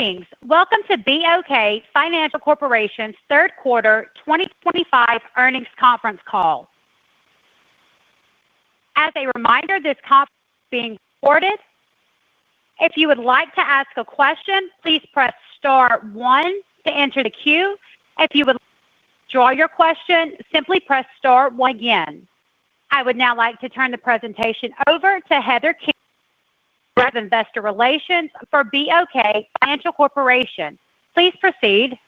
Greetings. Welcome to BOK Financial Corporation's third quarter 2025 earnings conference call. As a reminder, this conference is being recorded. If you would like to ask a question, please press star one to enter the queue. If you would like to withdraw your question, simply press star one again. I would now like to turn the presentation over to Heather King, Director of Investor Relations for BOK Financial Corporation. Please proceed.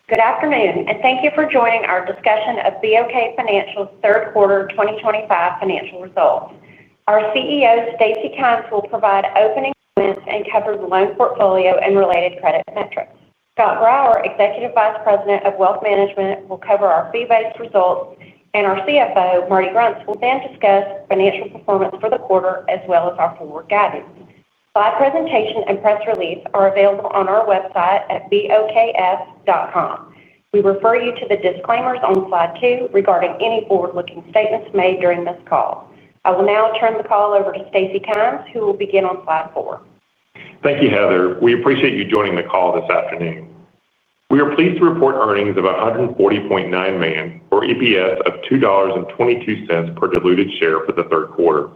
Good afternoon, and thank you for joining our discussion of BOK Financial's third quarter 2025 financial results. Our CEO, Stacy Kymes, will provide opening comments and cover the loan portfolio and related credit metrics. Scott Brower, Executive Vice President of Wealth Management, will cover our fee-based results, and our CFO, Marty Grunst, will then discuss financial performance for the quarter as well as our forward guidance. Slide presentation and press release are available on our website at BOKF.com. We refer you to the disclaimers on slide 2 regarding any forward-looking statements made during this call. I will now turn the call over to Stacy Kymes, who will begin on slide 4. Thank you, Heather. We appreciate you joining the call this afternoon. We are pleased to report earnings of $140.9 million, or EPS of $2.22 per diluted share for the third quarter.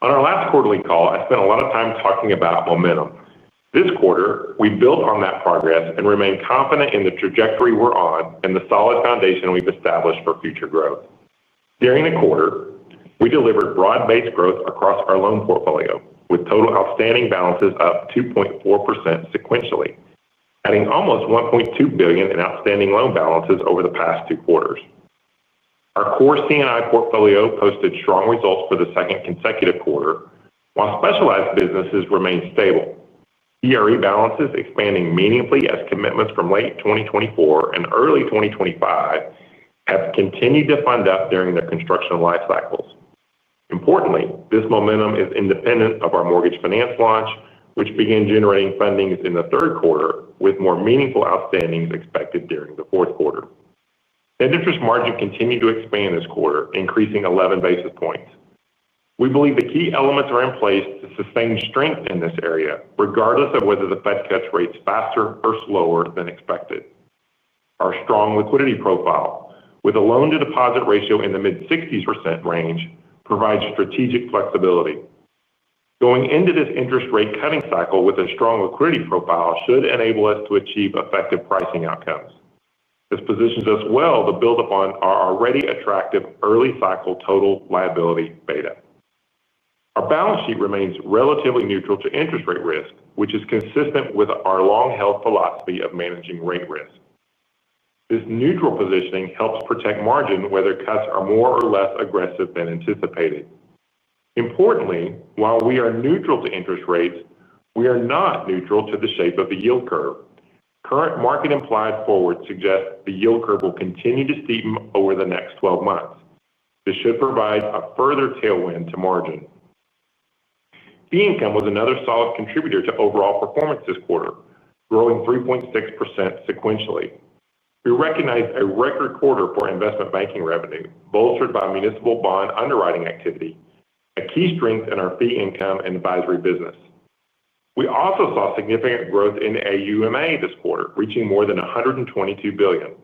On our last quarterly call, I spent a lot of time talking about momentum. This quarter, we built on that progress and remain confident in the trajectory we're on and the solid foundation we've established for future growth. During the quarter, we delivered broad-based growth across our loan portfolio, with total outstanding balances up 2.4% sequentially, adding almost $1.2 billion in outstanding loan balances over the past 2 quarters. Our core C&I portfolio posted strong results for the second consecutive quarter, while specialized businesses remained stable. CRE balances expanding meaningfully as commitments from late 2024 and early 2025 have continued to fund up during their construction life cycles. Importantly, this momentum is independent of our mortgage finance launch, which began generating fundings in the third quarter, with more meaningful outstandings expected during the fourth quarter. Net interest margin continued to expand this quarter, increasing 11 basis points. We believe the key elements are in place to sustain strength in this area, regardless of whether the Fed cuts rates faster or slower than expected. Our strong liquidity profile, with a loan-to-deposit ratio in the mid-60% range, provides strategic flexibility. Going into this interest rate cutting cycle with a strong liquidity profile should enable us to achieve effective pricing outcomes. This positions us well to build upon our already attractive early cycle total liability beta. Our balance sheet remains relatively neutral to interest rate risk, which is consistent with our long-held philosophy of managing rate risk. This neutral positioning helps protect margin whether cuts are more or less aggressive than anticipated. Importantly, while we are neutral to interest rates, we are not neutral to the shape of the yield curve. Current market implied forward suggests the yield curve will continue to steepen over the next 12 months. This should provide a further tailwind to margin. Fee income was another solid contributor to overall performance this quarter, growing 3.6% sequentially. We recognized a record quarter for investment banking revenue, bolstered by municipal bond underwriting activity, a key strength in our fee income and advisory business. We also saw significant growth in AUMA this quarter, reaching more than $122 billion.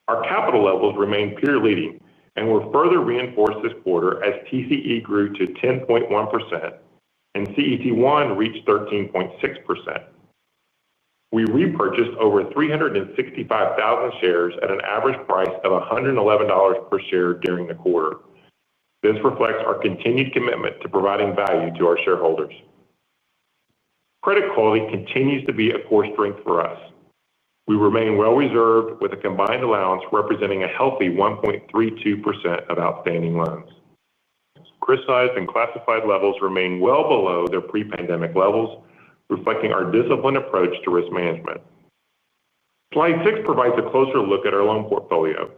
Our capital levels remain peer-leading and were further reinforced this quarter as TCE grew to 10.1% and CET1 reached 13.6%. We repurchased over 365,000 shares at an average price of $111 per share during the quarter. This reflects our continued commitment to providing value to our shareholders. Credit quality continues to be a core strength for us. We remain well reserved with a combined allowance representing a healthy 1.32% of outstanding loans. Criticized and classified levels remain well below their pre-pandemic levels, reflecting our disciplined approach to risk management. Slide 6 provides a closer look at our loan portfolio.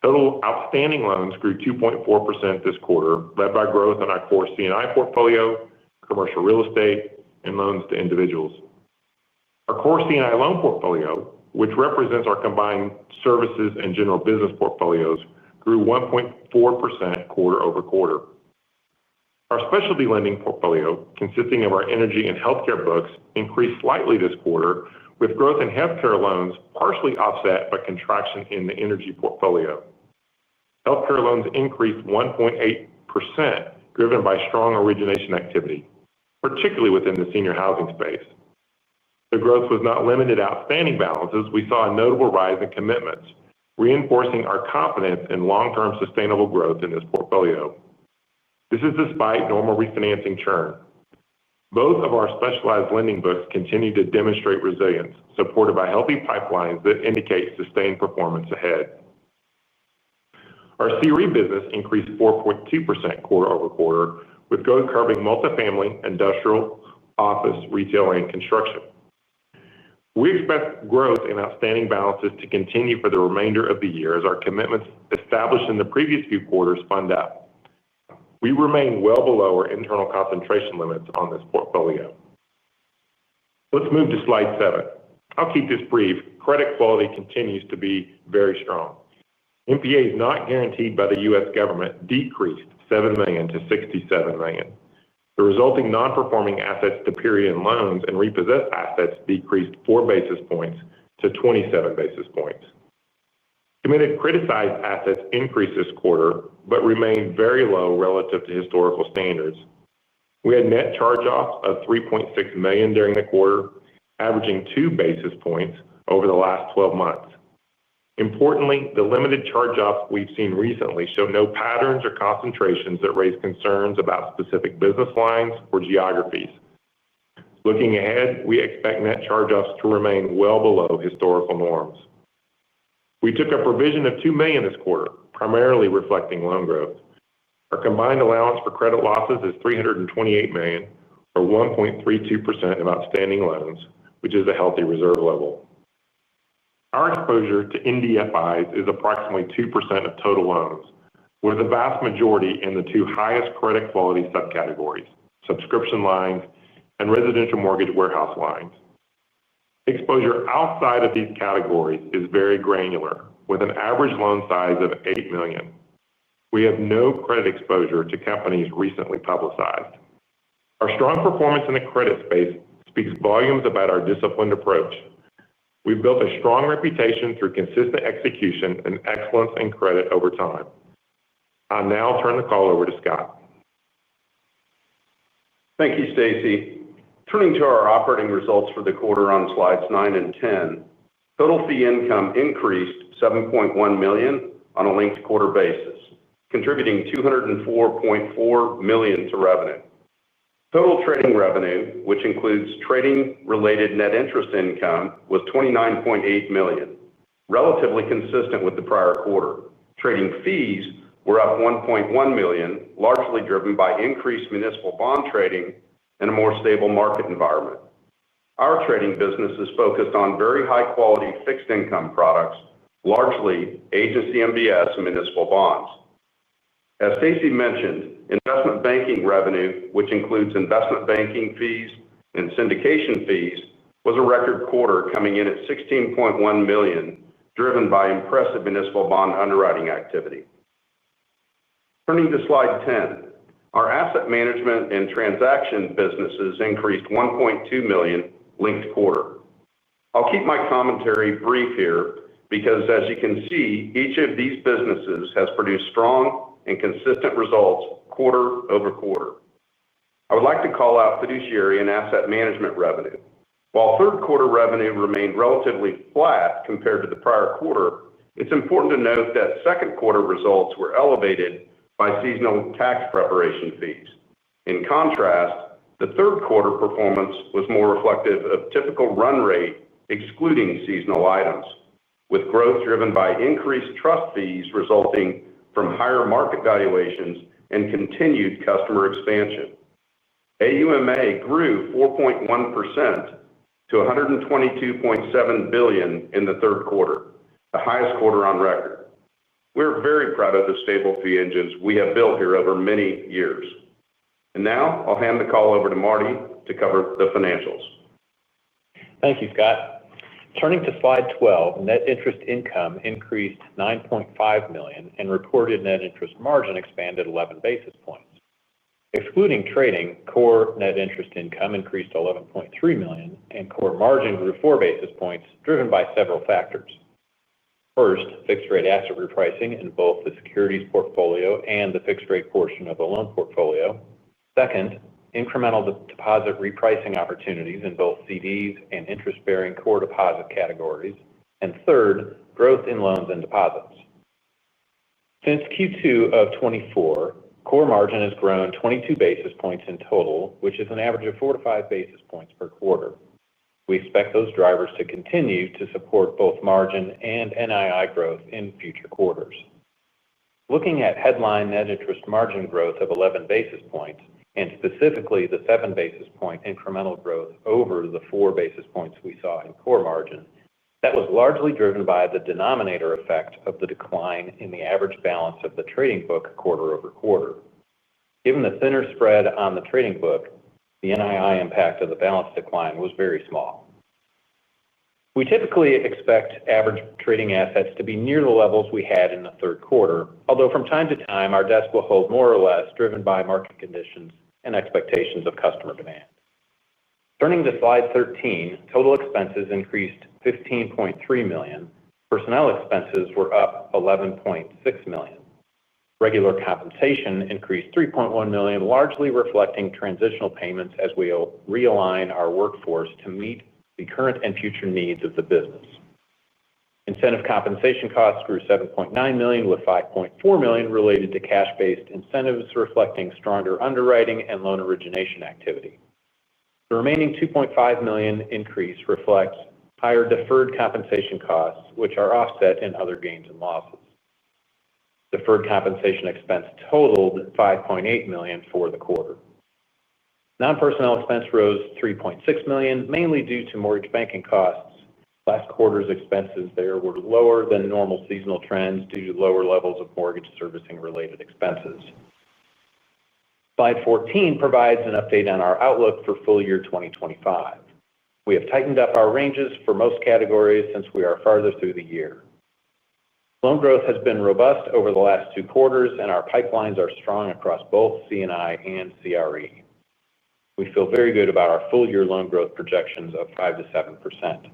Total outstanding loans grew 2.4% this quarter, led by growth in our core C&I portfolio, commercial real estate, and loans to individuals. Our core C&I loan portfolio, which represents our combined services and general business portfolios, grew 1.4% quarter over quarter. Our specialty lending portfolio, consisting of our energy and healthcare books, increased slightly this quarter, with growth in healthcare loans partially offset by contraction in the energy portfolio. Healthcare loans increased 1.8%, driven by strong origination activity, particularly within the senior housing space. The growth was not limited to outstanding balances. We saw a notable rise in commitments, reinforcing our confidence in long-term sustainable growth in this portfolio. This is despite normal refinancing churn. Both of our specialized lending books continue to demonstrate resilience, supported by healthy pipelines that indicate sustained performance ahead. Our CRE business increased 4.2% quarter-over-quarter, with growth covering multifamily, industrial, office, retail, and construction. We expect growth in outstanding balances to continue for the remainder of the year as our commitments established in the previous few quarters fund up. We remain well below our internal concentration limits on this portfolio. Let's move to slide 7. I'll keep this brief. Credit quality continues to be very strong. NPAs not guaranteed by the U.S. government decreased $7 million to $67 million. The resulting non-performing assets to period-end loans and repossessed assets decreased 4 basis points to 27 basis points. Committed criticized assets increased this quarter, but remained very low relative to historical standards. We had net charge-offs of $3.6 million during the quarter, averaging 2 basis points over the last 12 months. Importantly, the limited charge-offs we've seen recently show no patterns or concentrations that raise concerns about specific business lines or geographies. Looking ahead, we expect net charge-offs to remain well below historical norms. We took a provision of $2 million this quarter, primarily reflecting loan growth. Our combined allowance for credit losses is $328 million, or 1.32% of outstanding loans, which is a healthy reserve level. Our exposure to NDFIs is approximately 2% of total loans, with the vast majority in the 2 highest credit quality subcategories, subscription lines and residential mortgage warehouse lines. Exposure outside of these categories is very granular, with an average loan size of $8 million. We have no credit exposure to companies recently publicized. Our strong performance in the credit space speaks volumes about our disciplined approach. We've built a strong reputation through consistent execution and excellence in credit over time. I'll now turn the call over to Scott. Thank you, Stacy. Turning to our operating results for the quarter on slides 9 and 10, total fee income increased $7.1 million on a linked quarter basis, contributing $204.4 million to revenue. Total trading revenue, which includes trading-related net interest income, was $29.8 million, relatively consistent with the prior quarter. Trading fees were up $1.1 million, largely driven by increased municipal bond trading and a more stable market environment. Our trading business is focused on very high-quality fixed income products, largely agency MBS and municipal bonds. As Stacy mentioned, investment banking revenue, which includes investment banking fees and syndication fees, was a record quarter, coming in at $16.1 million, driven by impressive municipal bond underwriting activity. Turning to slide 10, our asset management and transaction businesses increased $1.2 million linked quarter. I'll keep my commentary brief here because, as you can see, each of these businesses has produced strong and consistent results quarter over quarter. I would like to call out fiduciary and asset management revenue. While third quarter revenue remained relatively flat compared to the prior quarter, it's important to note that second quarter results were elevated by seasonal tax preparation fees. In contrast, the third quarter performance was more reflective of typical run rate, excluding seasonal items, with growth driven by increased trust fees resulting from higher market valuations and continued customer expansion. AUMA grew 4.1% to $122.7 billion in the third quarter, the highest quarter on record. We're very proud of the stable fee engines we have built here over many years. And now I'll hand the call over to Marty to cover the financials. Thank you, Scott. Turning to slide 12, net interest income increased $9.5 million and reported net interest margin expanded 11 basis points. Excluding trading, core net interest income increased $11.3 million, and core margin grew 4 basis points, driven by several factors. First, fixed-rate asset repricing in both the securities portfolio and the fixed-rate portion of the loan portfolio. Second, incremental deposit repricing opportunities in both CDs and interest-bearing core deposit categories. And third, growth in loans and deposits. Since Q2 of 24, core margin has grown 22 basis points in total, which is an average of 4 to 5 basis points per quarter. We expect those drivers to continue to support both margin and NII growth in future quarters. Looking at headline net interest margin growth of 11 basis points, and specifically the 7 basis point incremental growth over the 4 basis points we saw in core margin, that was largely driven by the denominator effect of the decline in the average balance of the trading book quarter over quarter. Given the thinner spread on the trading book, the NII impact of the balance decline was very small. We typically expect average trading assets to be near the levels we had in the third quarter, although from time to time our desk will hold more or less driven by market conditions and expectations of customer demand. Turning to slide 13, total expenses increased $15.3 million. Personnel expenses were up $11.6 million. Regular compensation increased $3.1 million, largely reflecting transitional payments as we realign our workforce to meet the current and future needs of the business. Incentive compensation costs grew $7.9 million, with $5.4 million related to cash-based incentives reflecting stronger underwriting and loan origination activity. The remaining $2.5 million increase reflects higher deferred compensation costs, which are offset in other gains and losses. Deferred compensation expense totaled $5.8 million for the quarter. Non-personnel expense rose $3.6 million, mainly due to mortgage banking costs. Last quarter's expenses there were lower than normal seasonal trends due to lower levels of mortgage servicing-related expenses. Slide 14 provides an update on our outlook for full year 2025. We have tightened up our ranges for most categories since we are farther through the year. Loan growth has been robust over the last 2 quarters, and our pipelines are strong across both C&I and CRE. We feel very good about our full-year loan growth projections of 5 to 7%.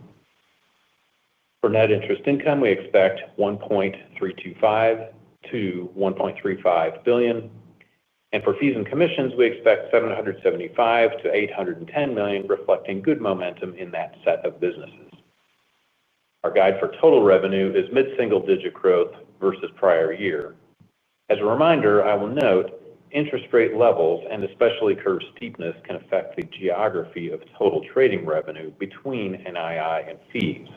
For net interest income, we expect $1.325 to $1.35 billion. And for fees and commissions, we expect $775 to $810 million, reflecting good momentum in that set of businesses. Our guide for total revenue is mid-single-digit growth versus prior year. As a reminder, I will note interest rate levels and especially curve steepness can affect the geography of total trading revenue between NII and fees,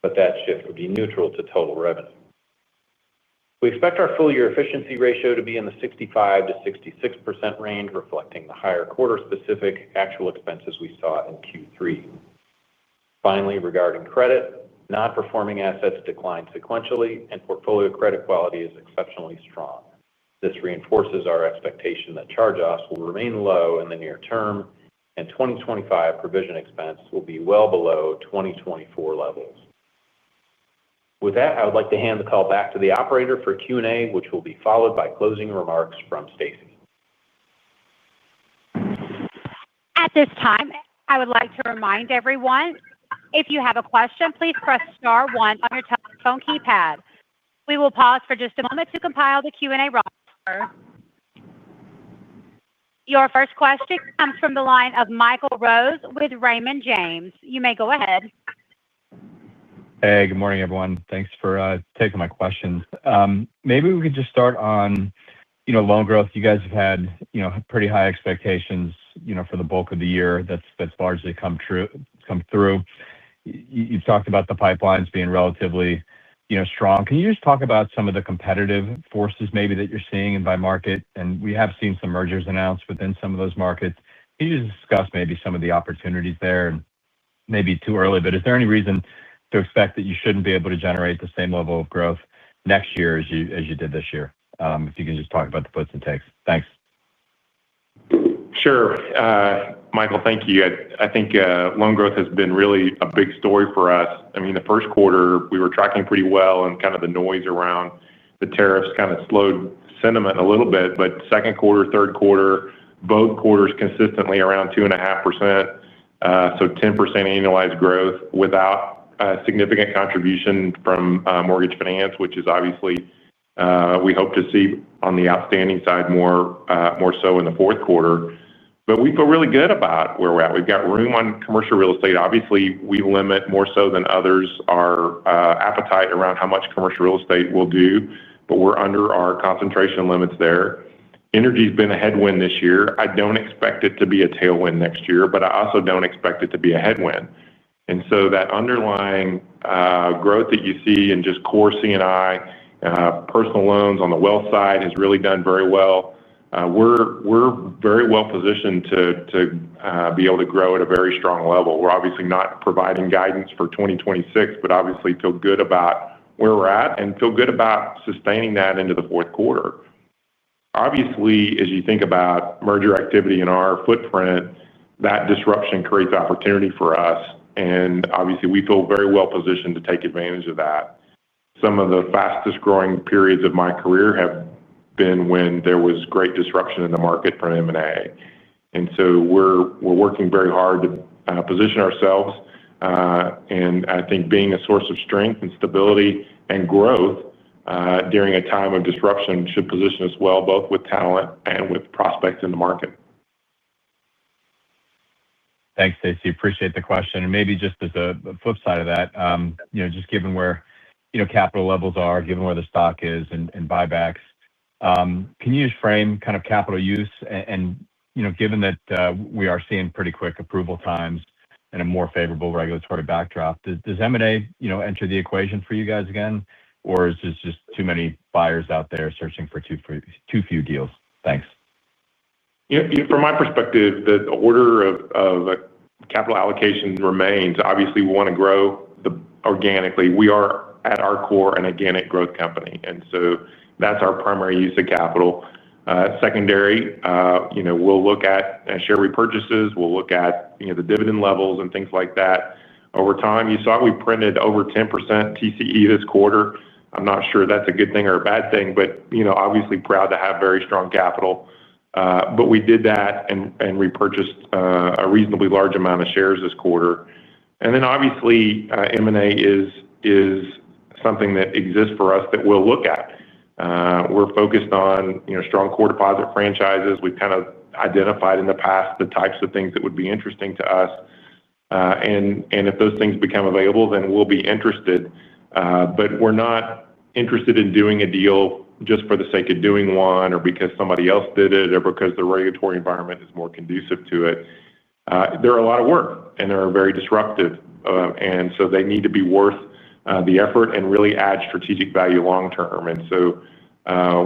but that shift would be neutral to total revenue. We expect our full-year efficiency ratio to be in the 65 to 66% range, reflecting the higher quarter-specific actual expenses we saw in Q3. Finally, regarding credit, non-performing assets declined sequentially, and portfolio credit quality is exceptionally strong. This reinforces our expectation that charge-offs will remain low in the near term, and 2025 provision expense will be well below 2024 levels. With that, I would like to hand the call back to the operator for Q&A, which will be followed by closing remarks from Stacy. At this time, I would like to remind everyone, if you have a question, please press star 1 on your telephone keypad. We will pause for just a moment to compile the Q&A roster. Your first question comes from the line of Michael Rose with Raymond James. You may go ahead. Hey, good morning, everyone. Thanks for taking my questions. Maybe we could just start on, loan growth. You guys have had, pretty high expectations, for the bulk of the year. That's largely come through. You've talked about the pipelines being relatively, strong. Can you just talk about some of the competitive forces maybe that you're seeing and by market? And we have seen some mergers announced within some of those markets. Can you just discuss maybe some of the opportunities there? And maybe too early, but is there any reason to expect that you shouldn't be able to generate the same level of growth next year as you did this year? If you can just talk about the puts and takes. Thanks. Sure. Michael, thank you. I think loan growth has been really a big story for us. I mean, the first quarter, we were tracking pretty well, and kind of the noise around the tariffs kind of slowed sentiment a little bit. But second quarter, third quarter, both quarters consistently around 2.5%, so 10% annualized growth without significant contribution from mortgage finance, which is obviously we hope to see on the outstanding side more so in the fourth quarter. But we feel really good about where we're at. We've got room on commercial real estate. Obviously, we limit more so than others our appetite around how much commercial real estate we'll do, but we're under our concentration limits there. Energy's been a headwind this year. I don't expect it to be a tailwind next year, but I also don't expect it to be a headwind. And so that underlying growth that you see in just core C&I, personal loans on the wealth side has really done very well. We're very well positioned to be able to grow at a very strong level. We're obviously not providing guidance for 2026, but obviously feel good about where we're at and feel good about sustaining that into the fourth quarter. Obviously, as you think about merger activity in our footprint, that disruption creates opportunity for us. And obviously, we feel very well positioned to take advantage of that. Some of the fastest growing periods of my career have been when there was great disruption in the market from M&A. And so we're working very hard to position ourselves. And I think being a source of strength and stability and growth during a time of disruption should position us well, both with talent and with prospects in the market. Thanks, Stacy. Appreciate the question. And maybe just as a flip side of that, just given where, capital levels are, given where the stock is and buybacks, can you just frame kind of capital use? And given that we are seeing pretty quick approval times and a more favorable regulatory backdrop, does M&A, enter the equation for you guys again? Or is this just too many buyers out there searching for too few deals? Thanks. From my perspective, the order of capital allocation remains. Obviously, we want to grow organically. We are, at our core, an organic growth company. And so that's our primary use of capital. Secondary, we'll look at share repurchases. We'll look at the dividend levels and things like that. Over time, you saw we printed over 10% TCE this quarter. I'm not sure that's a good thing or a bad thing, but obviously proud to have very strong capital. But we did that and repurchased a reasonably large amount of shares this quarter. And then obviously, M&A is something that exists for us that we'll look at. We're focused on strong core deposit franchises. We've kind of identified in the past the types of things that would be interesting to us. And if those things become available, then we'll be interested. But we're not interested in doing a deal just for the sake of doing one or because somebody else did it or because the regulatory environment is more conducive to it. They're a lot of work and they're very disruptive. And so they need to be worth the effort and really add strategic value long term. And so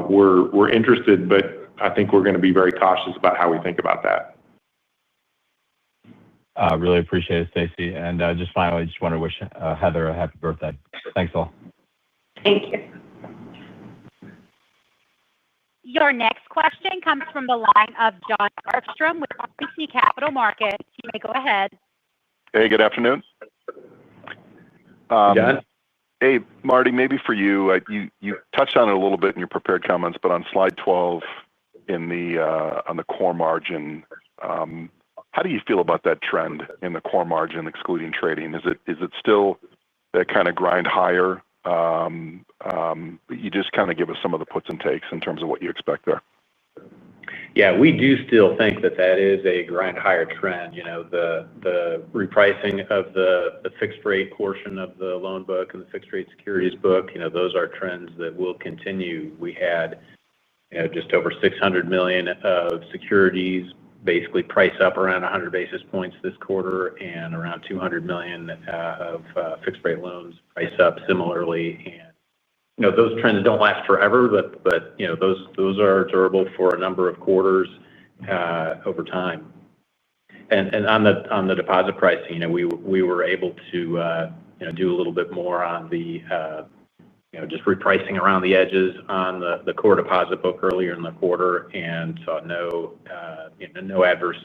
we're interested, but I think we're going to be very cautious about how we think about that. Really appreciate it, Stacy. And just finally, just want to wish Heather a happy birthday. Thanks all. Thank you. Your next question comes from the line of Jon Arfstrom with RBC Capital Markets. You may go ahead. Hey, good afternoon. John? Hey, Marty, maybe for you, you touched on it a little bit in your prepared comments, but on slide 12 on the core margin, how do you feel about that trend in the core margin excluding trading? Is it still that kind of grind higher? You just kind of give us some of the puts and takes in terms of what you expect there. Yeah, we do still think that is a grind higher trend. The repricing of the fixed rate portion of the loan book and the fixed rate securities book, those are trends that will continue. We had just over $600 million of securities basically price up around 100 basis points this quarter and around $200 million of fixed rate loans price up similarly. And those trends don't last forever, but those are durable for a number of quarters over time. And on the deposit pricing, we were able to do a little bit more on the just repricing around the edges on the core deposit book earlier in the quarter, and saw no adverse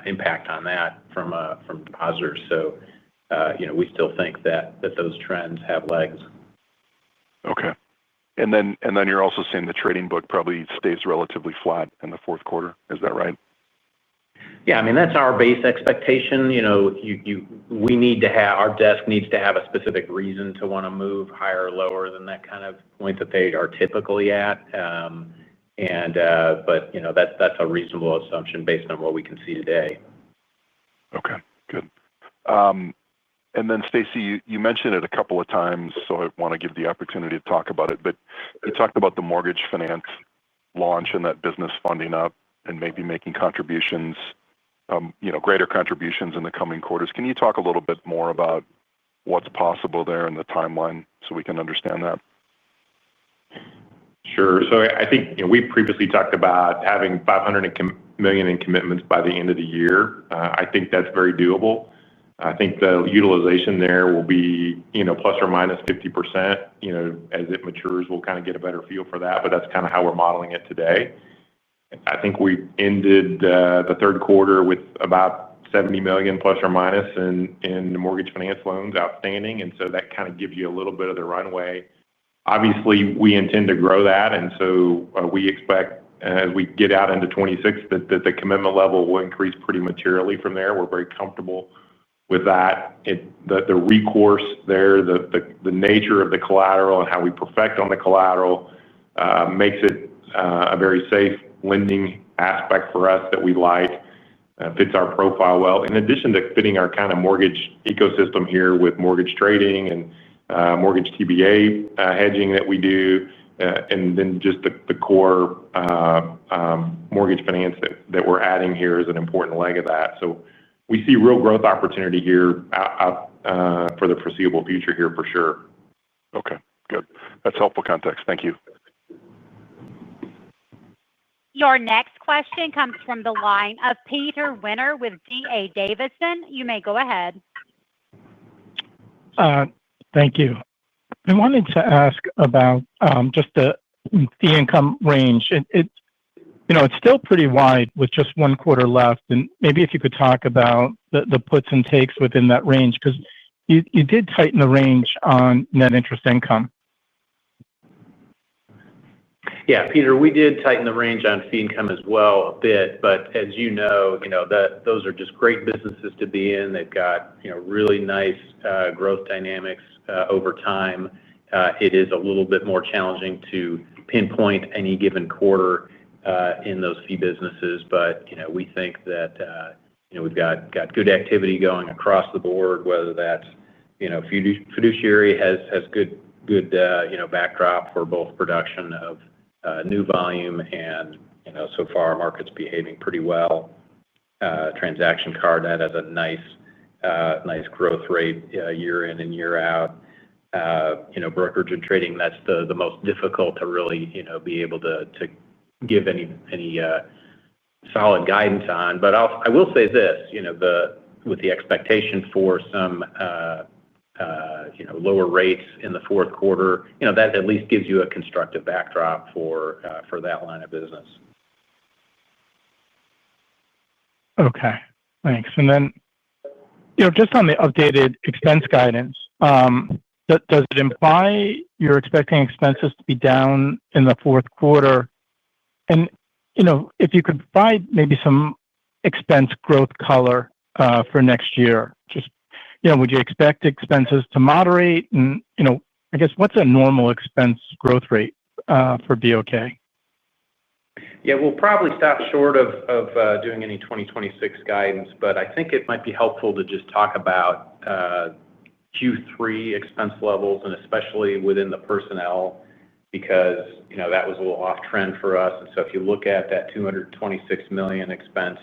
impact on that from depositors. So we still think that those trends have legs. Okay. And then you're also saying the trading book probably stays relatively flat in the fourth quarter. Is that right? Yeah, I mean, that's our base expectation. We need to have, our desk needs to have a specific reason to want to move higher or lower than that kind of point that they are typically at. But that's a reasonable assumption based on what we can see today. Okay, good. And then Stacy, you mentioned it a couple of times, so I want to give the opportunity to talk about it. But you talked about the mortgage finance launch and that business funding up and maybe making contributions, greater contributions in the coming quarters. Can you talk a little bit more about what's possible there in the timeline so we can understand that? Sure. So I think we previously talked about having $500 million in commitments by the end of the year. I think that's very doable. I think the utilization there will be plus or minus 50%. As it matures, we'll kind of get a better feel for that. But that's kind of how we're modeling it today. I think we ended the third quarter with about $70 million plus or minus in the mortgage finance loans outstanding, and so that kind of gives you a little bit of the runway. Obviously, we intend to grow that, and so we expect as we get out into 2026 that the commitment level will increase pretty materially from there. We're very comfortable with that. The recourse there, the nature of the collateral and how we perfect on the collateral makes it a very safe lending aspect for us that we like. Fits our profile well. In addition to fitting our kind of mortgage ecosystem here with mortgage trading and mortgage TBA hedging that we do, and then just the core mortgage finance that we're adding here is an important leg of that. So we see real growth opportunity here out for the foreseeable future here for sure. Okay, good. That's helpful context. Thank you. Your next question comes from the line of Peter Winter with D.A. Davidson. You may go ahead. Thank you. I wanted to ask about just the income range. It's still pretty wide with just one quarter left, and maybe if you could talk about the puts and takes within that range, because you did tighten the range on net interest income. Yeah, Peter, we did tighten the range on fee income as well a bit, but as those are just great businesses to be in. They've got really nice growth dynamics over time. It is a little bit more challenging to pinpoint any given quarter in those fee businesses, but we think that we've got good activity going across the board, whether that's fiduciary has good backdrop for both production of new volume and so far our market's behaving pretty well. Transaction card that has a nice growth rate year in and year out. Brokerage and trading, that's the most difficult to really be able to give any solid guidance on. But I will say this, with the expectation for some lower rates in the fourth quarter, that at least gives you a constructive backdrop for that line of business. Okay, thanks. And then, just on the updated expense guidance, does it imply you're expecting expenses to be down in the fourth quarter? And if you could provide maybe some expense growth color for next year, just would you expect expenses to moderate? And I guess what's a normal expense growth rate for BOK? Yeah, we'll probably stop short of doing any 2026 guidance, but I think it might be helpful to just talk about Q3 expense levels, and especially within the personnel, because that was a little off trend for us. And so if you look at that $226 million expense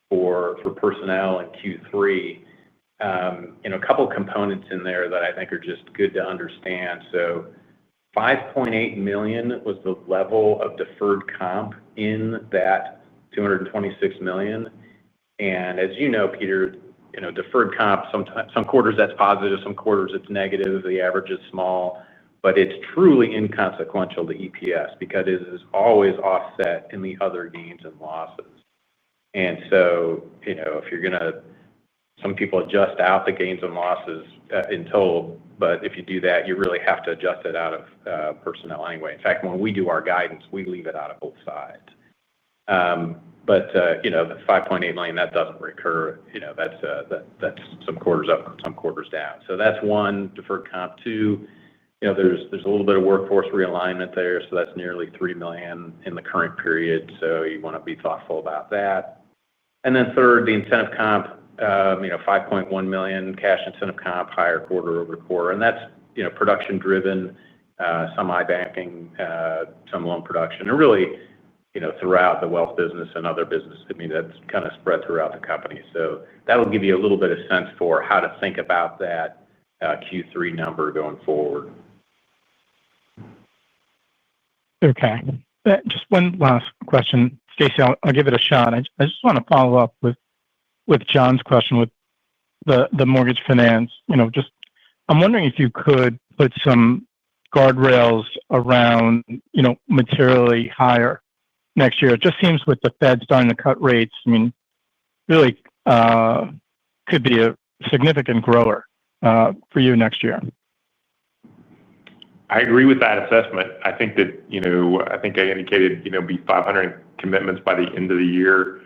for personnel in Q3, a couple components in there that I think are just good to understand. So $5.8 million was the level of deferred comp in that $226 million. And as you know, Peter, deferred comp, some quarters that's positive, some quarters it's negative, the average is small, but it's truly inconsequential to EPS because it is always offset in the other gains and losses. And so, if you're going to, some people adjust out the gains and losses in total, but if you do that, you really have to adjust it out of personnel anyway. In fact, when we do our guidance, we leave it out of both sides. The $5.8 million, that doesn't recur. That's some quarters up, some quarters down. That's one deferred comp. Two, there's a little bit of workforce realignment there, so that's nearly $3 million in the current period. You want to be thoughtful about that. Third, the incentive comp, $5.1 million cash incentive comp, higher quarter-over-quarter. That's production driven, some iBanking, some loan production, and really throughout the wealth business and other business. That's kind of spread throughout the company. That'll give you a little bit of sense for how to think about that Q3 number going forward. Okay. Just one last question, Stacy. I'll give it a shot. I just want to follow up with John's question with the mortgage finance. I'm wondering if you could put some guardrails around materially higher next year. It just seems with the Fed starting to cut rates, really could be a significant grower for you next year. I agree with that assessment. I think that, I indicated, be 500 commitments by the end of the year,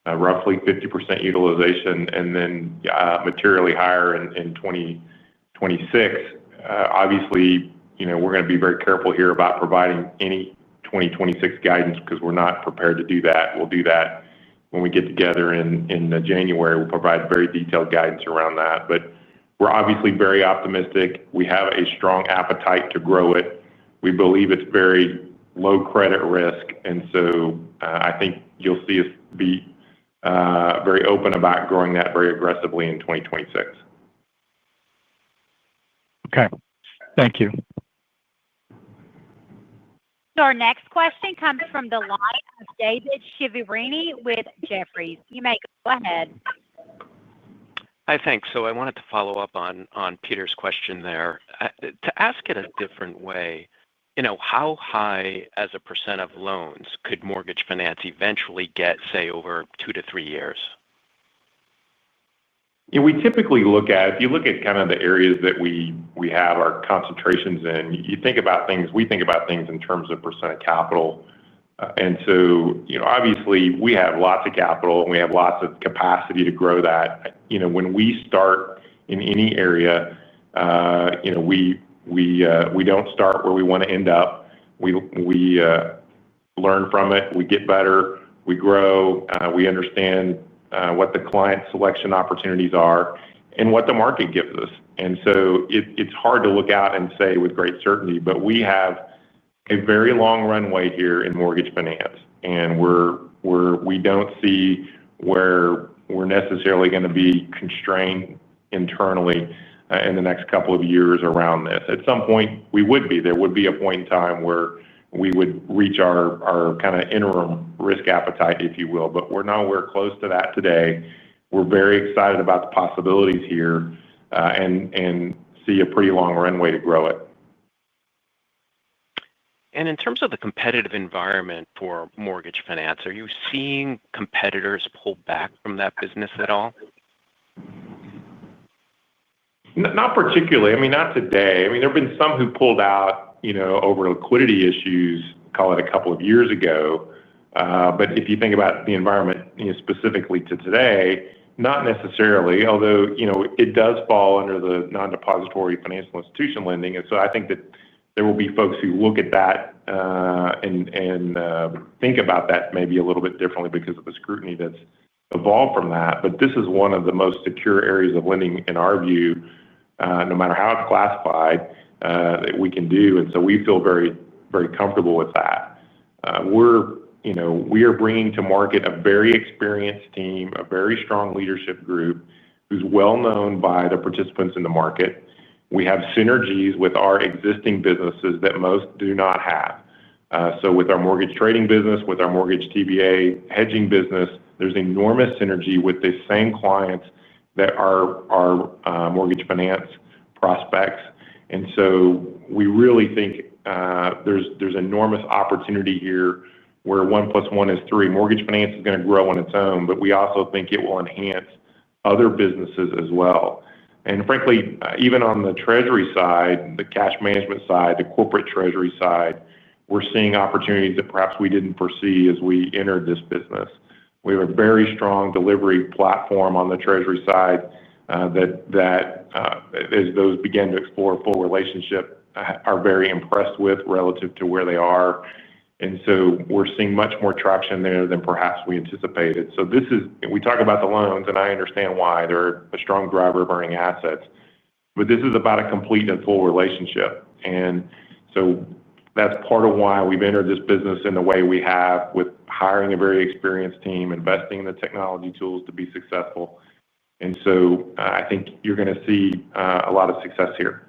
roughly 50% utilization, and then materially higher in 2026. Obviously, we're going to be very careful here about providing any 2026 guidance because we're not prepared to do that. We'll do that when we get together in January. We'll provide very detailed guidance around that. We're obviously very optimistic. We have a strong appetite to grow it. We believe it's very low credit risk. I think you'll see us be very open about growing that very aggressively in 2026. Okay. Thank you. Our next question comes from the line of David Chiaverini with Jefferies. You may go ahead. Hi, thanks. I wanted to follow up on Peter's question there. To ask it a different way, how high as a percent of loans could mortgage finance eventually get, say, over 2 to 3 years? We typically look at, if you look at kind of the areas that we have our concentrations in, we think about things in terms of percent of capital. Obviously we have lots of capital and we have lots of capacity to grow that. When we start in any area, we don't start where we want to end up. We learn from it, we get better, we grow, we understand what the client selection opportunities are and what the market gives us. It's hard to look out and say with great certainty, but we have a very long runway here in mortgage finance, and we don't see where we're necessarily going to be constrained internally in the next couple of years around this. At some point we would be. There would be a point in time where we would reach our kind of interim risk appetite, if you will, but we're nowhere close to that today. We're very excited about the possibilities here and see a pretty long runway to grow it. In terms of the competitive environment for mortgage finance, are you seeing competitors pull back from that business at all? Not particularly. Not today. There have been some who pulled out, over liquidity issues, call it a couple of years ago. If you think about the environment, specifically to today, not necessarily, although, it does fall under the non-depository financial institution lending. I think that there will be folks who look at that and think about that maybe a little bit differently because of the scrutiny that's evolved from that. This is one of the most secure areas of lending in our view, no matter how it's classified, that we can do. We feel very, very comfortable with that. We are bringing to market a very experienced team, a very strong leadership group who's well known by the participants in the market. We have synergies with our existing businesses that most do not have. With our mortgage trading business, with our mortgage TBA hedging business, there's enormous synergy with the same clients that are our mortgage finance prospects. We really think there's enormous opportunity here where 1 + 1 is 3. Mortgage finance is going to grow on its own, but we also think it will enhance other businesses as well. Frankly, even on the treasury side, the cash management side, the corporate treasury side, we're seeing opportunities that perhaps we didn't foresee as we entered this business. We have a very strong delivery platform on the treasury side that as those begin to explore a full relationship, are very impressed with relative to where they are. And so we're seeing much more traction there than perhaps we anticipated. So we talk about the loans, and I understand why. They're a strong driver of earning assets. But this is about a complete and full relationship. And so that's part of why we've entered this business in the way we have, with hiring a very experienced team, investing in the technology tools to be successful. And so I think you're going to see a lot of success here.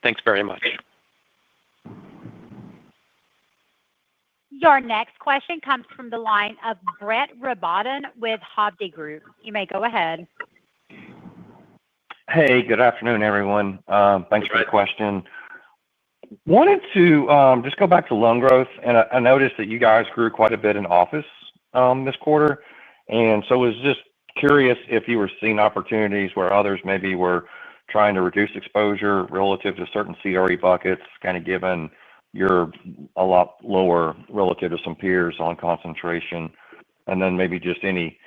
Thanks very much. Your next question comes from the line of Brett Rabatin with Hovde Group. You may go ahead. Hey, good afternoon, everyone. Thanks for the question. Wanted to just go back to loan growth, and I noticed that you guys grew quite a bit in office this quarter. And so I was just curious if you were seeing opportunities where others maybe were trying to reduce exposure relative to certain CRE buckets, kind of given you're a lot lower relative to some peers on concentration, and then maybe just any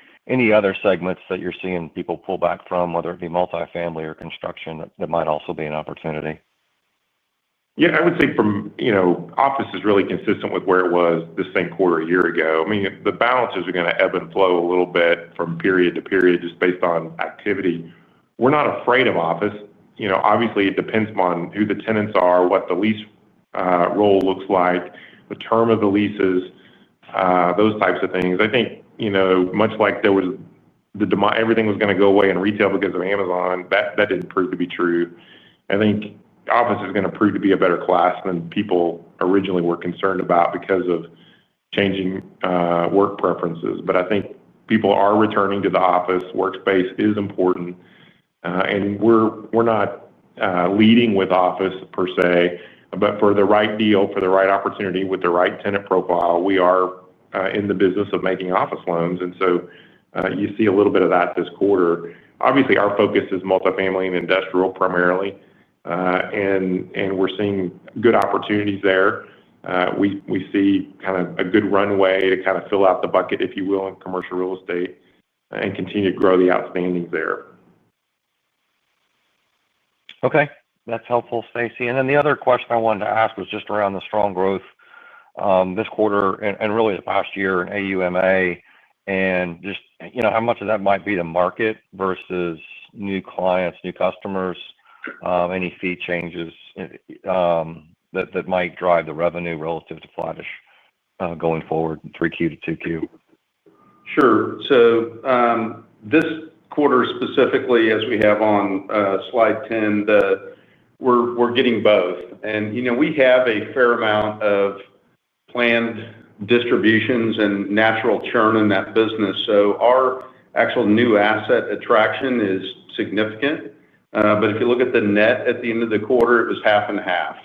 other segments that you're seeing people pull back from, whether it be multifamily or construction, that might also be an opportunity. Yeah, I would say office is really consistent with where it was the same quarter a year ago. I mean, the balances are going to ebb and flow a little bit from period to period just based on activity. We're not afraid of office. Obviously, it depends on who the tenants are, what the lease roll looks like, the term of the leases, those types of things. I think, much like there was everything was going to go away in retail because of Amazon, that didn't prove to be true. I think office is going to prove to be a better class than people originally were concerned about because of changing work preferences. But I think people are returning to the office. Workspace is important. And we're not leading with office per se, but for the right deal, for the right opportunity, with the right tenant profile, we are in the business of making office loans. And so you see a little bit of that this quarter. Obviously, our focus is multifamily and industrial primarily, and we're seeing good opportunities there. We see kind of a good runway to kind of fill out the bucket, if you will, in commercial real estate and continue to grow the outstandings there. Okay. That's helpful, Stacy. And then the other question I wanted to ask was just around the strong growth this quarter and really the past year in AUMA, and just how much of that might be the market versus new clients, new customers, any fee changes that might drive the revenue relative to flattish going forward, 3Q to 2Q. Sure. So this quarter specifically, as we have on slide 10, we're getting both. And, we have a fair amount of planned distributions and natural churn in that business. So our actual new asset attraction is significant. But if you look at the net at the end of the quarter, it was half and half.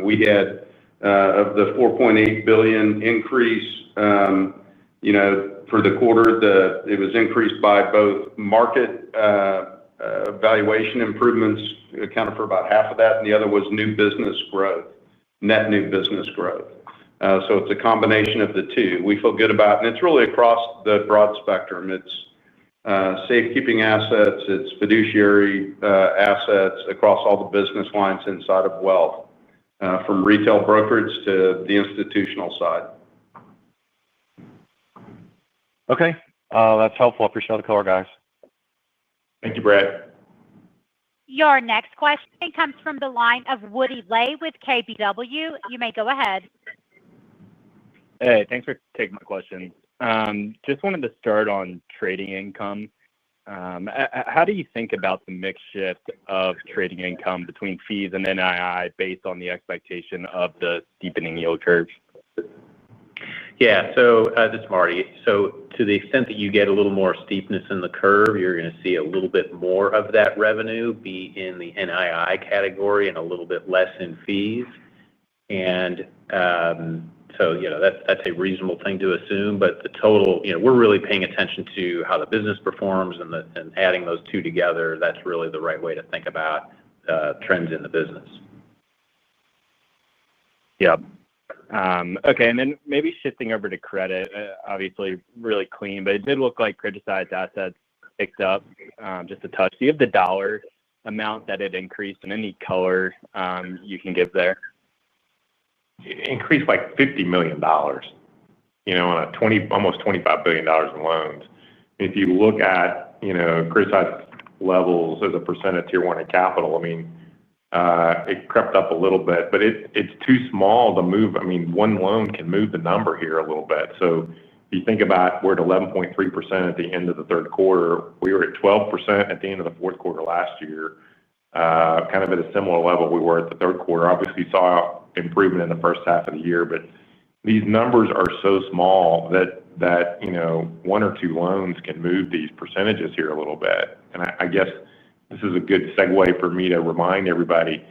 We had of the $4.8 billion increase, for the quarter, it was increased by both market valuation improvements, accounted for about half of that, and the other was new business growth, net new business growth. So it's a combination of the two. We feel good about, and it's really across the broad spectrum. It's safekeeping assets, it's fiduciary assets across all the business lines inside of wealth, from retail brokerage to the institutional side. Okay. That's helpful. I appreciate the color, guys. Thank you, Brett. Your next question comes from the line of Woody Lay with KBW. You may go ahead. Hey, thanks for taking my question. Just wanted to start on trading income. How do you think about the mix shift of trading income between fees and NII based on the expectation of the steepening yield curve? Yeah, so this is Marty. So to the extent that you get a little more steepness in the curve, you're going to see a little bit more of that revenue be in the NII category and a little bit less in fees. And so, that's a reasonable thing to assume. But the total, we're really paying attention to how the business performs and adding those two together. That's really the right way to think about trends in the business. Yep. Okay, and then maybe shifting over to credit, obviously really clean, but it did look like criticized assets picked up just a touch. Do you have the dollar amount that it increased and any color you can give there? It increased like $50 million, on almost $25 billion in loans. If you look at, criticized levels as a percent of Tier 1 in capital, it crept up a little bit, but it's too small to move. One loan can move the number here a little bit. So if you think about we're at 11.3% at the end of the third quarter, we were at 12% at the end of the fourth quarter last year, kind of at a similar level we were at the third quarter. Obviously saw improvement in the first half of the year, but these numbers are so small that one or two loans can move these percentages here a little bit. And I guess this is a good segue for me to remind everybody,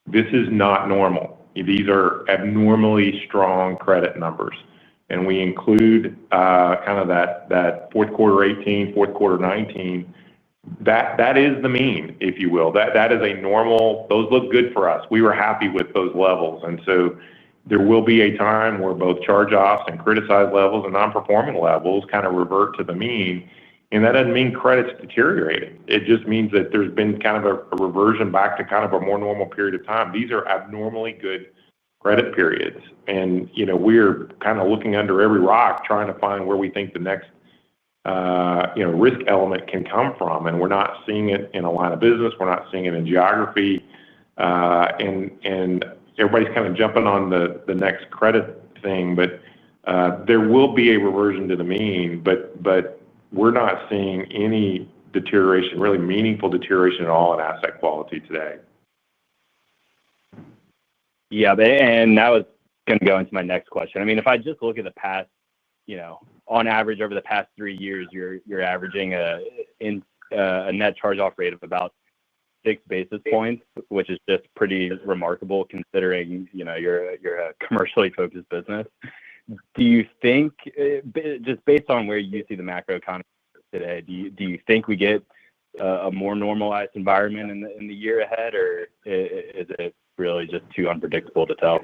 this is not normal. These are abnormally strong credit numbers. And we include kind of that fourth quarter 18, fourth quarter 19. That is the mean, if you will. That is a normal, those look good for us. We were happy with those levels. And so there will be a time where both charge-offs and criticized levels and non-performing levels kind of revert to the mean. And that doesn't mean credit's deteriorating. It just means that there's been kind of a reversion back to kind of a more normal period of time. These are abnormally good credit periods. And, we're kind of looking under every rock trying to find where we think the next, risk element can come from. And we're not seeing it in a line of business. We're not seeing it in geography. And everybody's kind of jumping on the next credit thing. But there will be a reversion to the mean, but we're not seeing any deterioration, really meaningful deterioration at all in asset quality today. Yeah, and that was going to go into my next question. If I just look at the past, on average over the past 3 years, you're averaging a net charge-off rate of about 6 basis points, which is just pretty remarkable considering, you're a commercially focused business. Do you think, just based on where you see the macroeconomy today, do you think we get a more normalized environment in the year ahead, or is it really just too unpredictable to tell?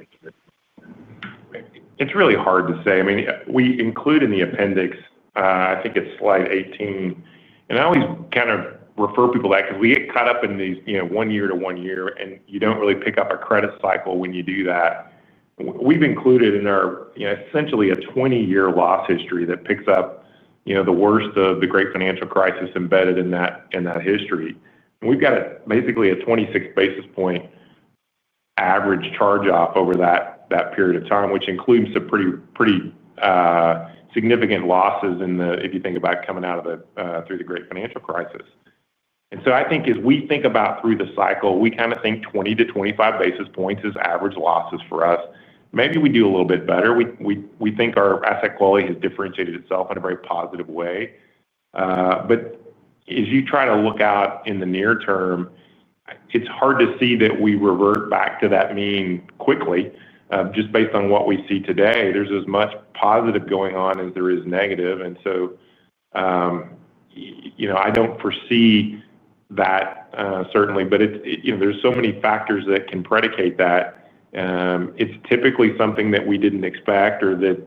It's really hard to say. We include in the appendix, I think it's slide 18, and I always kind of refer people to that because we get caught up in these, 1 year to 1 year, and you don't really pick up a credit cycle when you do that. We've included in our, essentially a 20-year loss history that picks up, the worst of the great financial crisis embedded in that history. And we've got basically a 26 basis point average charge-off over that period of time, which includes some pretty significant losses if you think about coming out of through the great financial crisis. And so I think as we think about through the cycle, we kind of think 20 to 25 basis points is average losses for us. Maybe we do a little bit better. We think our asset quality has differentiated itself in a very positive way. But as you try to look out in the near term, it's hard to see that we revert back to that mean quickly. Just based on what we see today, there's as much positive going on as there is negative. And so, I don't foresee that certainly, but there's so many factors that can predicate that. It's typically something that we didn't expect or that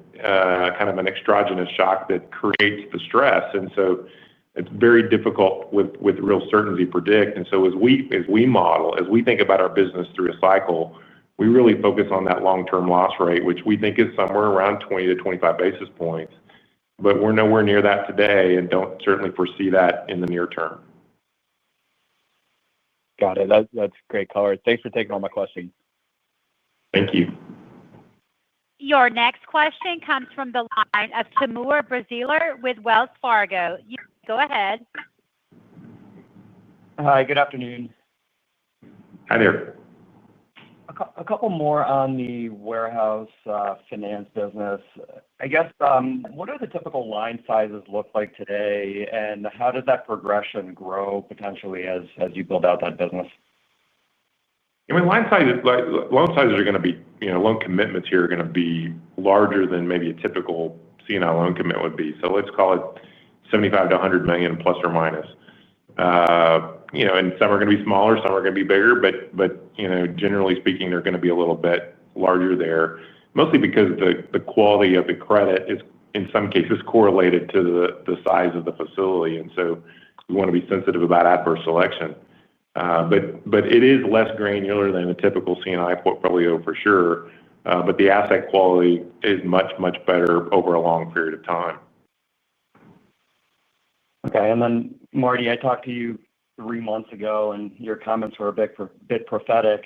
kind of an exogenous shock that creates the stress. And so it's very difficult with real certainty to predict. And so as we model, as we think about our business through a cycle, we really focus on that long-term loss rate, which we think is somewhere around 20 to 25 basis points. But we're nowhere near that today and don't certainly foresee that in the near term. Got it. That's great color. Thanks for taking all my questions. Thank you. Your next question comes from the line of Timur Braziler with Wells Fargo. You go ahead. Hi, good afternoon. Hi there. A couple more on the warehouse finance business. I guess, what do the typical line sizes look like today, and how does that progression grow potentially as you build out that business? Loan sizes are going to be, loan commitments here are going to be larger than maybe a typical C&I loan commitment would be. So let's call it 75 to 100 million plus or minus. And some are going to be smaller, some are going to be bigger, but generally speaking, they're going to be a little bit larger there, mostly because the quality of the credit is, in some cases, correlated to the size of the facility. And so we want to be sensitive about adverse selection. But it is less granular than a typical C&I portfolio for sure. But the asset quality is much, much better over a long period of time. Okay. And then, Marty, I talked to you 3 months ago, and your comments were a bit prophetic.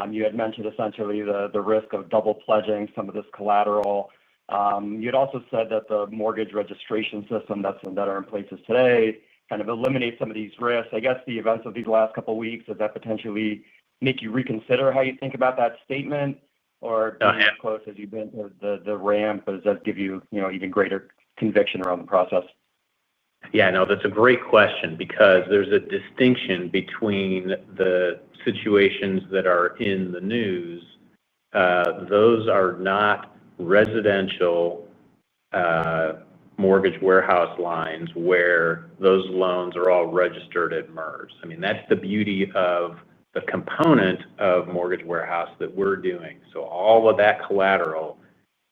You had mentioned essentially the risk of double pledging some of this collateral. You had also said that the mortgage registration system that are in places today kind of eliminate some of these risks. I guess the events of these last couple of weeks, does that potentially make you reconsider how you think about that statement? Or being as close as you've been to the ramp, does that give you, even greater conviction around the process? Yeah, no, that's a great question because there's a distinction between the situations that are in the news. Those are not residential mortgage warehouse lines where those loans are all registered at MERS. I mean, that's the beauty of the component of mortgage warehouse that we're doing. So all of that collateral,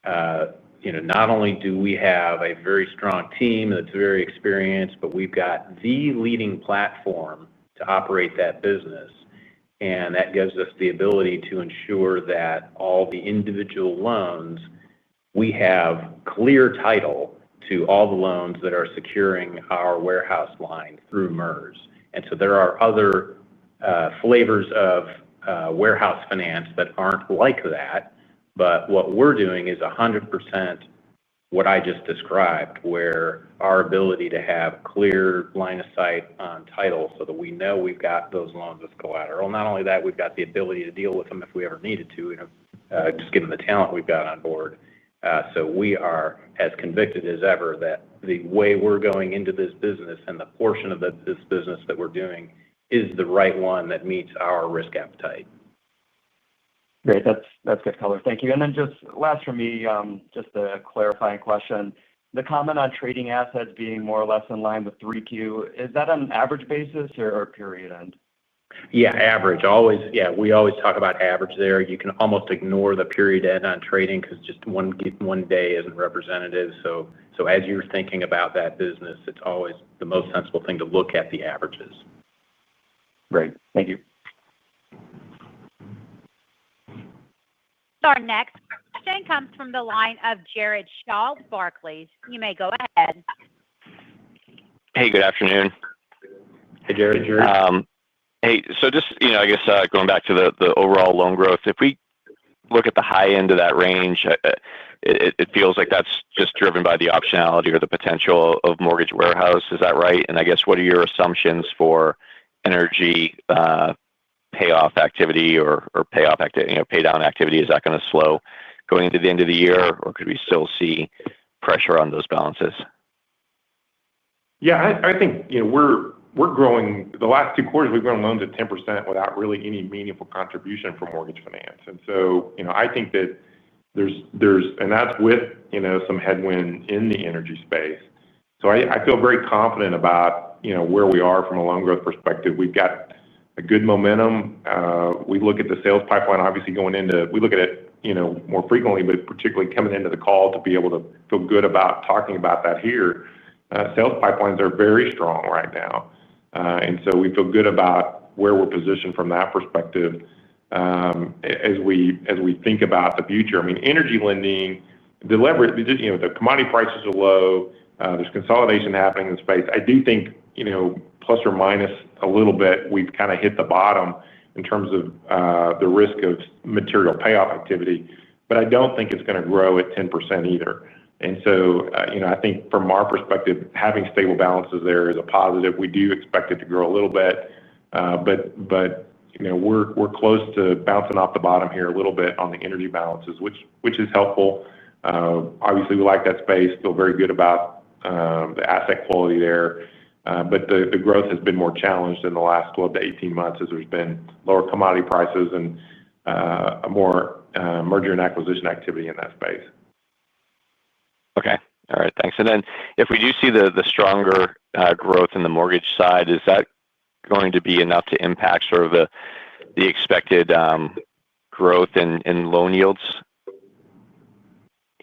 not only do we have a very strong team that's very experienced, but we've got the leading platform to operate that business. And that gives us the ability to ensure that all the individual loans, we have clear title to all the loans that are securing our warehouse line through MERS. And so there are other flavors of warehouse finance that aren't like that. But what we're doing is 100% what I just described, where our ability to have clear line of sight on title so that we know we've got those loans as collateral. Not only that, we've got the ability to deal with them if we ever needed to, just given the talent we've got on board. So we are as convicted as ever that the way we're going into this business and the portion of this business that we're doing is the right one that meets our risk appetite. Great. That's good color. Thank you. And then just last for me, just a clarifying question. The comment on trading assets being more or less in line with 3Q, is that on an average basis or period end? Yeah, average. We always talk about average there. You can almost ignore the period end on trading because just one day isn't representative. So as you're thinking about that business, it's always the most sensible thing to look at the averages. Great. Thank you. Our next question comes from the line of Jared Shaw, Barclays. You may go ahead. Hey, good afternoon. Hey, Jared. Hey, so just, I guess going back to the overall loan growth, if we look at the high end of that range, it feels like that's just driven by the optionality or the potential of mortgage warehouse. Is that right? And I guess what are your assumptions for energy payoff activity or payoff activity, pay down activity? Is that going to slow going into the end of the year, or could we still see pressure on those balances? Yeah, I think we're growing. The last 2 quarters, we've grown loans at 10% without really any meaningful contribution from mortgage finance. And so, I think that there's and that's with some headwind in the energy space. So I feel very confident about where we are from a loan growth perspective. We've got a good momentum. We look at the sales pipeline, obviously we look at it more frequently, but particularly coming into the call to be able to feel good about talking about that here. Sales pipelines are very strong right now. And so we feel good about where we're positioned from that perspective as we think about the future. I mean, energy lending, the leverage, the commodity prices are low. There's consolidation happening in the space. I do think, plus or minus a little bit, we've kind of hit the bottom in terms of the risk of material payoff activity. But I don't think it's going to grow at 10% either. And so, I think from our perspective, having stable balances there is a positive. We do expect it to grow a little bit, but we're close to bouncing off the bottom here a little bit on the energy balances, which is helpful. Obviously, we like that space. Feel very good about the asset quality there. But the growth has been more challenged in the last 12 to 18 months as there's been lower commodity prices and a more merger and acquisition activity in that space. Okay. All right. Thanks. And then if we do see the stronger growth in the mortgage side, is that going to be enough to impact sort of the expected growth in loan yields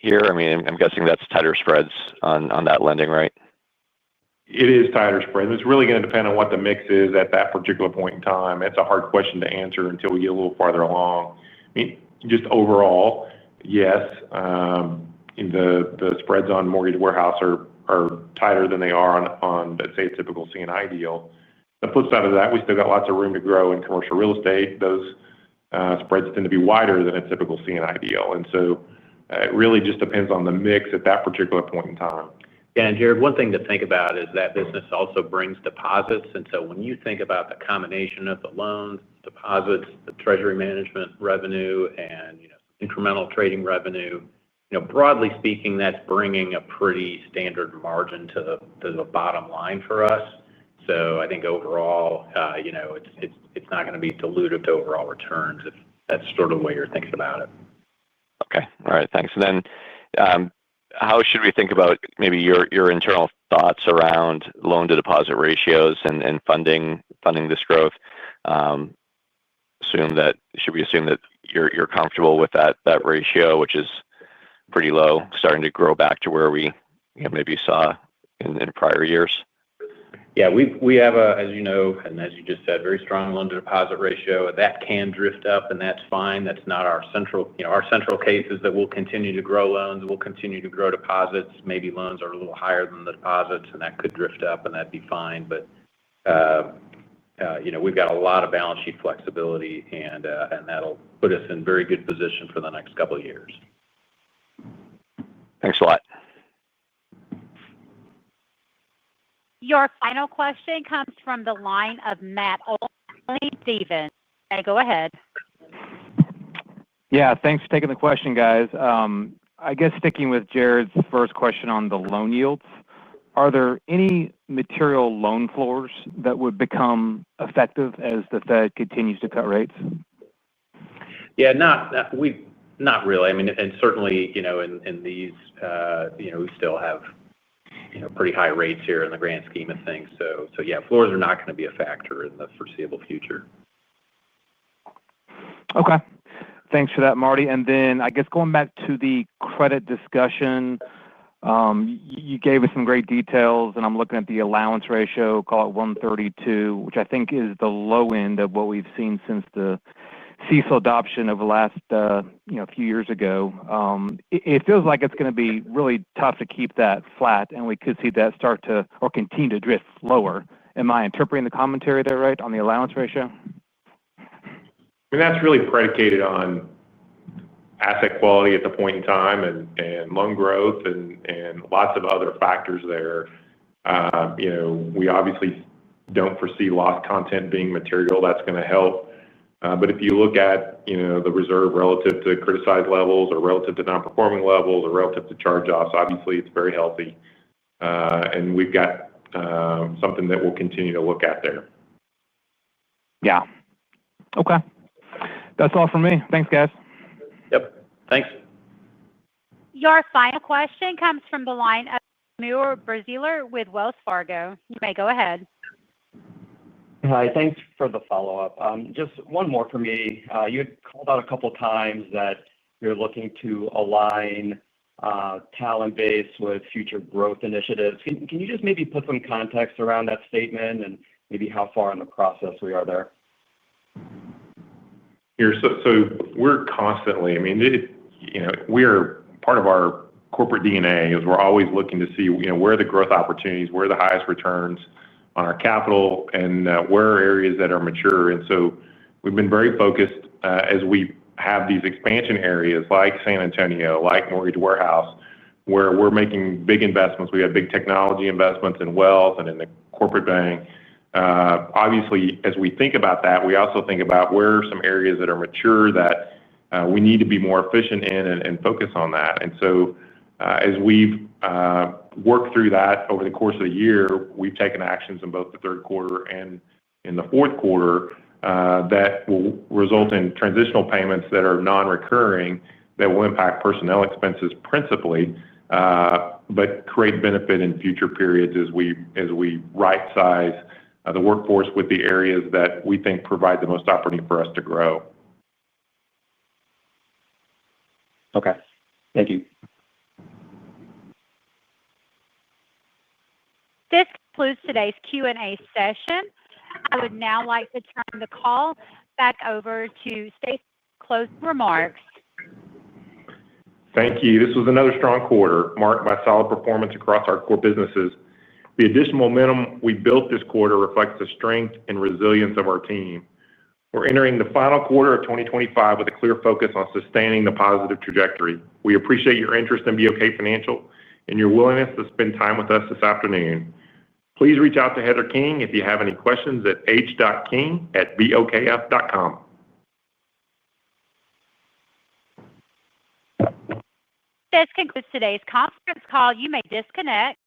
here? I mean, I'm guessing that's tighter spreads on that lending, right? It is tighter spreads. It's really going to depend on what the mix is at that particular point in time. It's a hard question to answer until we get a little farther along. I mean, just overall, yes, the spreads on mortgage warehouse are tighter than they are on let's say, a typical C&I deal. The flip side of that, we still got lots of room to grow in commercial real estate. Those spreads tend to be wider than a typical C&I deal. And so it really just depends on the mix at that particular point in time. Yeah, and Jared, one thing to think about is that business also brings deposits. And so when you think about the combination of the loans, deposits, the treasury management revenue, and incremental trading revenue, broadly speaking, that's bringing a pretty standard margin to the bottom line for us. So I think overall, it's not going to be dilutive to overall returns if that's sort of the way you're thinking about it. Okay. All right. Thanks. And then how should we think about maybe your internal thoughts around loan to deposit ratios and funding this growth? Should we assume that you're comfortable with that ratio, which is pretty low, starting to grow back to where we maybe saw in prior years? Yeah, we have as you know, and as you just said, very strong loan to deposit ratio. That can drift up, and that's fine. That's not our central. Our central case is that we'll continue to grow loans, we'll continue to grow deposits. Maybe loans are a little higher than the deposits, and that could drift up, and that'd be fine. But we've got a lot of balance sheet flexibility, and that'll put us in very good position for the next couple of years. Thanks a lot. Your final question comes from the line of Matt Olney, Stephens. Okay, go ahead. Yeah, thanks for taking the question, guys. I guess sticking with Jared's first question on the loan yields, are there any material loan floors that would become effective as the Fed continues to cut rates? Yeah, not really. I mean, and certainly, in these, we still have pretty high rates here in the grand scheme of things. So yeah, floors are not going to be a factor in the foreseeable future. Okay. Thanks for that, Marty. And then I guess going back to the credit discussion, you gave us some great details, and I'm looking at the allowance ratio, call it 132, which I think is the low end of what we've seen since the CECL adoption over the last few years ago. It feels like it's going to be really tough to keep that flat, and we could see that start to or continue to drift lower. Am I interpreting the commentary there right on the allowance ratio? I mean, that's really predicated on asset quality at the point in time and loan growth and lots of other factors there. We obviously don't foresee loss content being material. That's going to help. But if you look at, the reserve relative to criticized levels or relative to non-performing levels or relative to charge-offs, obviously it's very healthy. And we've got something that we'll continue to look at there. Yeah. Okay. That's all from me. Thanks, guys. Yep. Thanks. Your final question comes from the line of Timur Braziler with Wells Fargo. You may go ahead. Hi, thanks for the follow-up. Just one more for me. You had called out a couple of times that you're looking to align talent base with future growth initiatives. Can you just maybe put some context around that statement and maybe how far in the process we are there? So we're constantly, we're part of our corporate DNA is we're always looking to see, where are the growth opportunities, where are the highest returns on our capital, and where are areas that are mature. And so we've been very focused as we have these expansion areas like San Antonio, like mortgage warehouse, where we're making big investments. We have big technology investments in wealth and in the corporate bank. Obviously, as we think about that, we also think about where are some areas that are mature that we need to be more efficient in and focus on that. And so as we've worked through that over the course of the year, we've taken actions in both the third quarter and in the fourth quarter that will result in transitional payments that are non-recurring that will impact personnel expenses principally, but create benefit in future periods as we right-size the workforce with the areas that we think provide the most opportunity for us to grow. Okay. Thank you. This concludes today's Q&A session. I would now like to turn the call back over to Stacy for closing remarks. Thank you. This was another strong quarter marked by solid performance across our core businesses. The additional momentum we built this quarter reflects the strength and resilience of our team. We're entering the final quarter of 2025 with a clear focus on sustaining the positive trajectory. We appreciate your interest in BOK Financial and your willingness to spend time with us this afternoon. Please reach out to Heather King if you have any questions at h.king@bokf.com. This concludes today's conference call. You may disconnect.